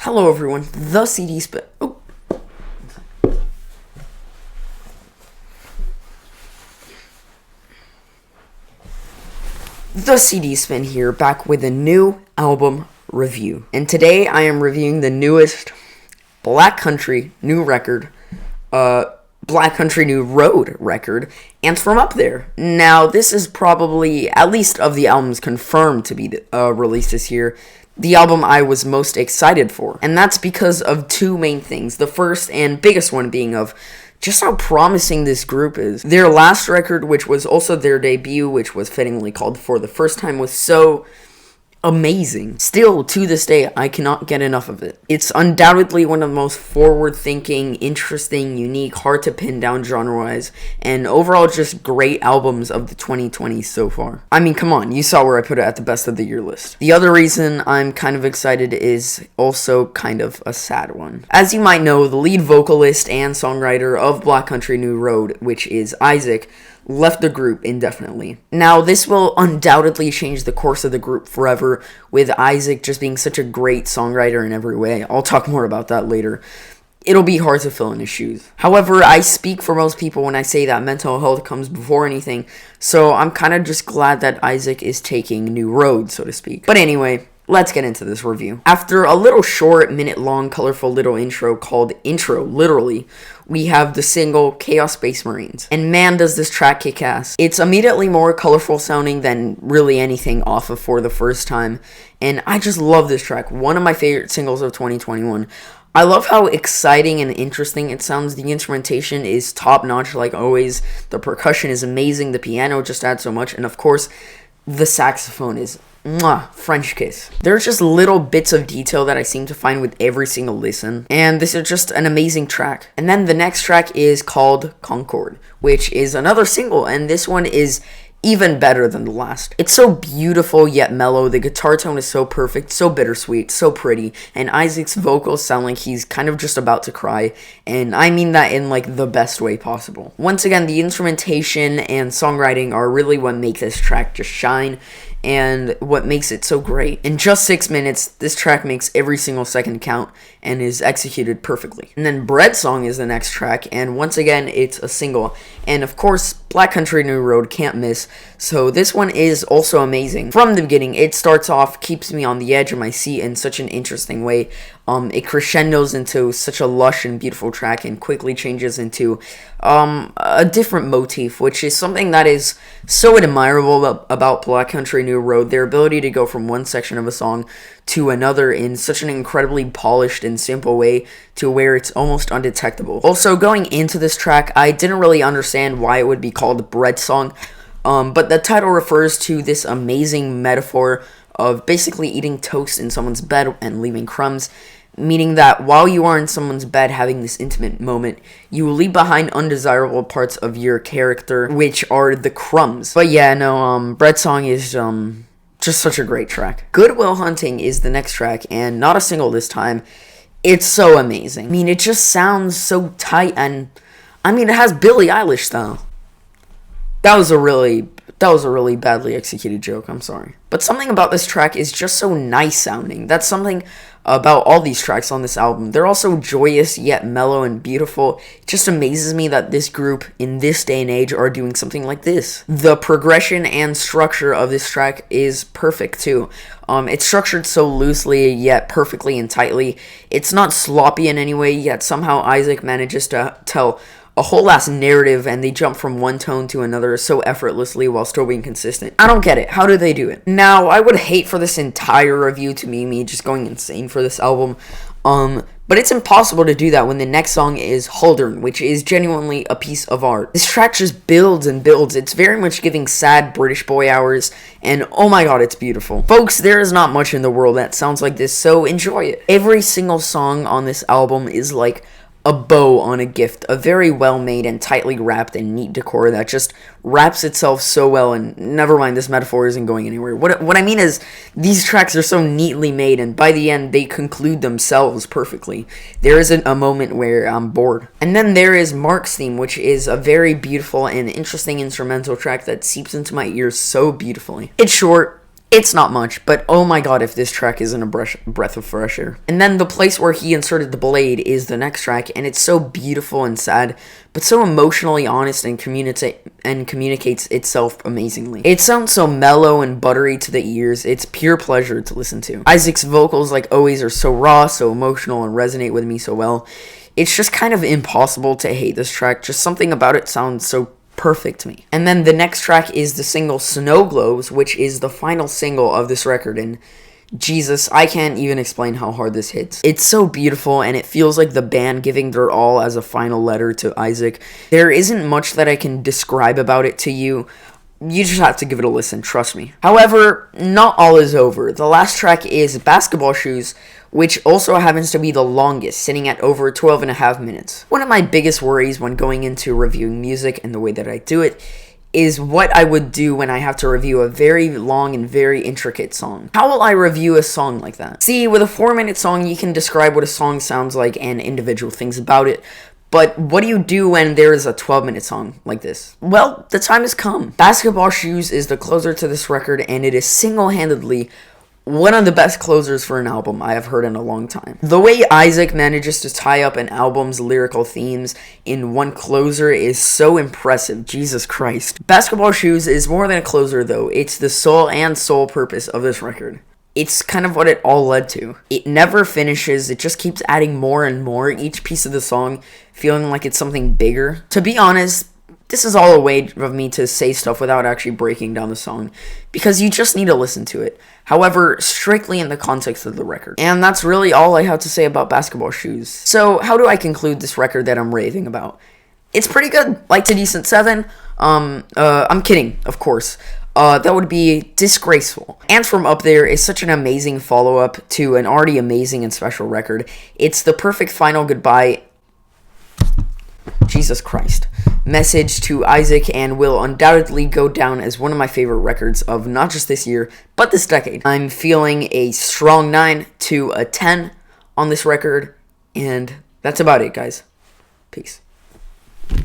Hello everyone, the CD Spin. The CD Spin here, back with a new album review. And today I am reviewing the newest Black Country New record, Black Country New Road record, and From Up There. Now, this is probably, at least of the albums confirmed to be released this year, the album I was most excited for. And that's because of two main things. The first and biggest one being of just how promising this group is. Their last record, which was also their debut, which was fittingly called For the First Time, was so amazing. Still, to this day, I cannot get enough of it. It's undoubtedly one of the most forward-thinking, interesting, unique, hard-to-pin down genre-wise, and overall just great albums of the 2020s so far. I mean, come on, you saw where I put it at the best of the year list. The other reason I'm kind of excited is also kind of a sad one. As you might know, the lead vocalist and songwriter of Black Country New Road, which is Isaac, left the group indefinitely. Now, this will undoubtedly change the course of the group forever, with Isaac just being such a great songwriter in every way. I'll talk more about that later. It'll be hard to fill in his shoes. However, I speak for most people when I say that mental health comes before anything, so I'm kind of just glad that Isaac is taking new roads, so to speak. But anyway, let's get into this review. After a little short, minute-long, colorful little intro called Intro, literally, we have the single Chaos Space Marines. And man, does this track kick ass. It's immediately more colorful sounding than really anything off of For the First Time. And I just love this track. One of my favorite singles of 2021. I love how exciting and interesting it sounds. The instrumentation is top-notch like always. The percussion is amazing. The piano just adds so much. And of course, the saxophone is French kiss. There's just little bits of detail that I seem to find with every single listen, and this is just an amazing track. And then the next track is called Concord, which is another single, and this one is even better than the last. It's so beautiful yet mellow. The guitar tone is so perfect, so bittersweet, so pretty, and Isaac's vocals sound like he's kind of just about to cry, and I mean that in like the best way possible. Once again, the instrumentation and songwriting are really what make this track just shine, and what makes it so great. In just 6 minutes, this track makes every single second count and is executed perfectly. And then Bread Song is the next track, and once again, it's a single. And of course, Black Country New Road can't miss, so this one is also amazing. From the beginning, it starts off, keeps me on the edge of my seat in such an interesting way. It crescendos into such a lush and beautiful track and quickly changes into a different motif, which is something that is so admirable about Black Country New Road. Their ability to go from one section of a song to another in such an incredibly polished and simple way to where it's almost undetectable. Also, going into this track, I didn't really understand why it would be called Bread Song, but the title refers to this amazing metaphor of basically eating toast in someone's bed and leaving crumbs, meaning that while you are in someone's bed having this intimate moment, you will leave behind undesirable parts of your character, which are the crumbs. But yeah, no, Bread Song is just such a great track. Good Will Hunting is the next track, and not a single this time. It's so amazing. I mean, it just sounds so tight, and I mean, it has Billie Eilish style. That was a really badly executed joke, I'm sorry. But something about this track is just so nice sounding. That's something about all these tracks on this album. They're also joyous yet mellow and beautiful. It just amazes me that this group in this day and age are doing something like this. The progression and structure of this track is perfect too. It's structured so loosely yet perfectly and tightly. It's not sloppy in any way, yet somehow Isaac manages to tell a whole ass narrative, and they jump from one tone to another so effortlessly while still being consistent. I don't get it. How do they do it? Now, I would hate for this entire review to be me just going insane for this album, but it's impossible to do that when the next song is Huldern, which is genuinely a piece of art. This track just builds and builds. It's very much giving sad British boy hours, and oh my god, it's beautiful. Folks, there is not much in the world that sounds like this, so enjoy it. Every single song on this album is like a bow on a gift, a very well-made and tightly wrapped and neat decor that just wraps itself so well, and never mind, this metaphor isn't going anywhere. What I mean is, these tracks are so neatly made, and by the end, they conclude themselves perfectly. There isn't a moment where I'm bored. And then there is Mark's Theme, which is a very beautiful and interesting instrumental track that seeps into my ears so beautifully. It's short, It's not much, but oh my god, if this track isn't a breath of fresh air. And then the place where he inserted the blade is the next track, and it's so beautiful and sad, but so emotionally honest and communicates itself amazingly. It sounds so mellow and buttery to the ears. It's pure pleasure to listen to. Isaac's vocals, like always, are so raw, so emotional, and resonate with me so well. It's just kind of impossible to hate this track. Just something about it sounds so perfect to me. And then the next track is the single Snow Globes, which is the final single of this record, and Jesus, I can't even explain how hard this hits. It's so beautiful, and it feels like the band giving their all as a final letter to Isaac. There isn't much that I can describe about it to you. You just have to give it a listen, trust me. However, not all is over. The last track is Basketball Shoes, which also happens to be the longest, sitting at over 12 and a half minutes. One of my biggest worries when going into reviewing music and the way that I do it is what I would do when I have to review a very long and very intricate song. How will I review a song like that? See, with a 4-minute song, you can describe what a song sounds like and individual things about it, but what do you do when there is a 12-minute song like this? Well, the time has come. Basketball Shoes is the closer to this record, and it is single-handedly one of the best closers for an album I have heard in a long time. The way Isaac manages to tie up an album's lyrical themes in one closer is so impressive, Jesus Christ. Basketball Shoes is more than a closer though, it's the soul and sole purpose of this record. It's kind of what it all led to. It never finishes, it just keeps adding more and more, each piece of the song feeling like it's something bigger. To be honest, this is all a way of me to say stuff without actually breaking down the song, because you just need to listen to it. However, strictly in the context of the record. And that's really all I have to say about Basketball Shoes. So, how do I conclude this record that I'm raving about? It's pretty good. Like to decent 7. I'm kidding, of course. That would be disgraceful. And From Up There is such an amazing follow-up to an already amazing and special record. It's the perfect final goodbye. Jesus Christ. Message to Isaac, and will undoubtedly go down as one of my favorite records of not just this year, but this decade. I'm feeling a strong 9 to a 10 on this record, and that's about it, guys. Peace.